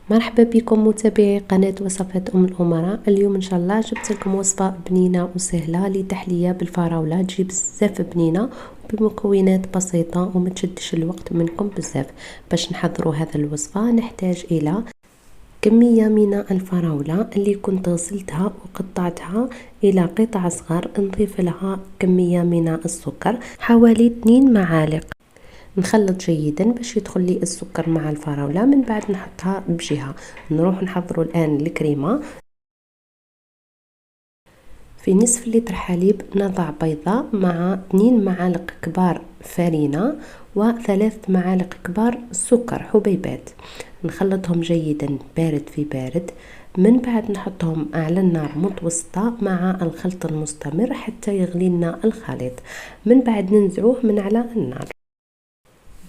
مرحبا بكم متابعي قناة وصفات الأمراء. اليوم إن شاء الله جبت لكم وصفة بنينة وسهلة لتحلية بالفراولة، تجي بزاف بنينة بمكونات بسيطة وما تشدش الوقت منكم بزاف. باش نحضروا هذا الوصفة نحتاج إلى كمية من الفراولة اللي كنت غسلتها وقطعتها إلى قطع صغار. نضيف لها كمية من السكر حوالي 2 معالق. نخلط جيدا باش يدخل لي السكر مع الفراولة. من بعد نحطها بجهة. نروح نحضروا الآن الكريمة. في نصف لتر حليب نضع بيضة مع 2 معالق كبار فرينة و3 معالق كبار سكر حبيبات. نخلطهم جيدا بارد في بارد. من بعد نحطهم على النار متوسطة مع الخلط المستمر حتى يغلي لنا الخليط. من بعد ننزعوه من على النار.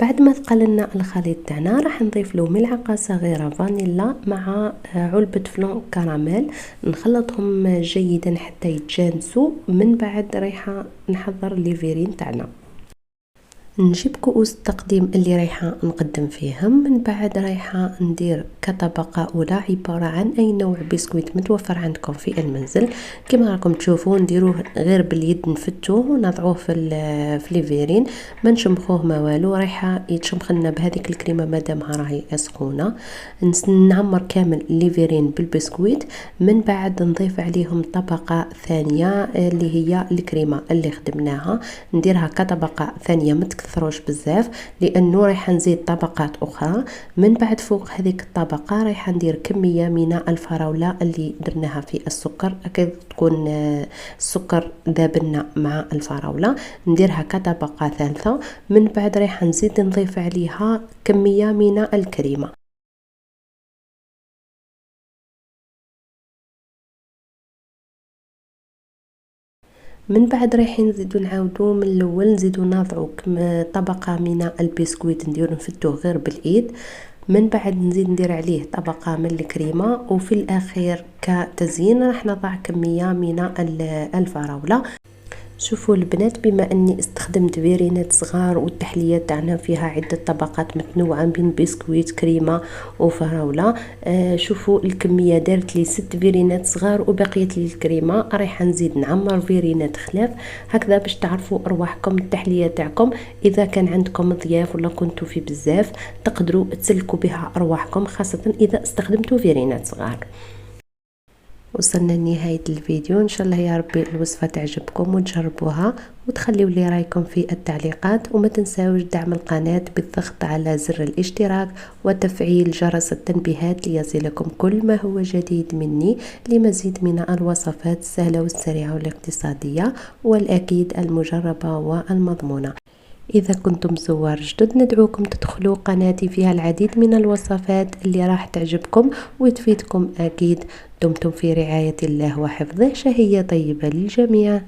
بعد ما ثقل لنا الخليط تاعنا راح نضيف له ملعقه صغيره فانيلا مع علبه فلون كراميل. نخلطهم جيدا حتى يتجانسوا. من بعد رايحه نحضر ليفيرين تاعنا. نجيب كؤوس التقديم اللي رايحه نقدم فيهم. من بعد رايحه ندير كطبقه اولى عباره عن اي نوع بسكويت متوفر عندكم في المنزل. كما راكم تشوفوا نديروه غير باليد، نفتوه ونضعوه في ليفيرين، ما نشمخوه ما والو. رايحه يتشمخ لنا بهذيك الكريمه مادامها راهي سخونه. نعمر كامل ليفيرين بالبسكويت. من بعد نضيف عليهم طبقه ثانيه اللي هي الكريمه اللي خدمناها. نديرها كطبقه ثانيه متكثروش بزاف لانه رايحه نزيد طبقات اخرى. من بعد فوق هذيك الطبقه رايحه ندير كميه من الفراوله اللي درناها في السكر. اكيد تكون السكر ذابلنا مع الفراوله. نديرها كطبقه ثالثه. من بعد رايحه نزيد نضيف عليها كميه من الكريمه. من بعد رايحين نزيدو نعاودو من الاول، نزيدو نضعو طبقه من البسكويت نديرو نفتوه غير بالايد. من بعد نزيد ندير عليه طبقه من الكريمه. وفي الاخير كتزيين راح نضع كميه من الفراوله. شوفوا البنات، بما اني استخدمت فيرينات صغار والتحليه تاعنا فيها عده طبقات متنوعه بين بسكويت كريمه وفراوله، شوفوا الكميه دارت لي 6 فيرينات صغار وبقيت لي الكريمه. رايحه نزيد نعمر فيرينات خلاف هكذا باش تعرفوا ارواحكم التحليه تاعكم. اذا كان عندكم ضياف ولا كنتوا في بزاف تقدروا تسلكوا بها ارواحكم، خاصه اذا استخدمتوا فيرينات صغار. وصلنا لنهاية الفيديو. ان شاء الله يا ربي الوصفة تعجبكم وتجربوها وتخليوا لي رايكم في التعليقات. وما تنساوش دعم القناة بالضغط على زر الاشتراك وتفعيل جرس التنبيهات ليصلكم كل ما هو جديد مني، لمزيد من الوصفات السهلة والسريعة والاقتصادية والأكيد المجربة والمضمونة. إذا كنتم زوار جدد ندعوكم تدخلوا قناتي، فيها العديد من الوصفات اللي راح تعجبكم وتفيدكم أكيد. دمتم في رعاية الله وحفظه. شهية طيبة للجميع.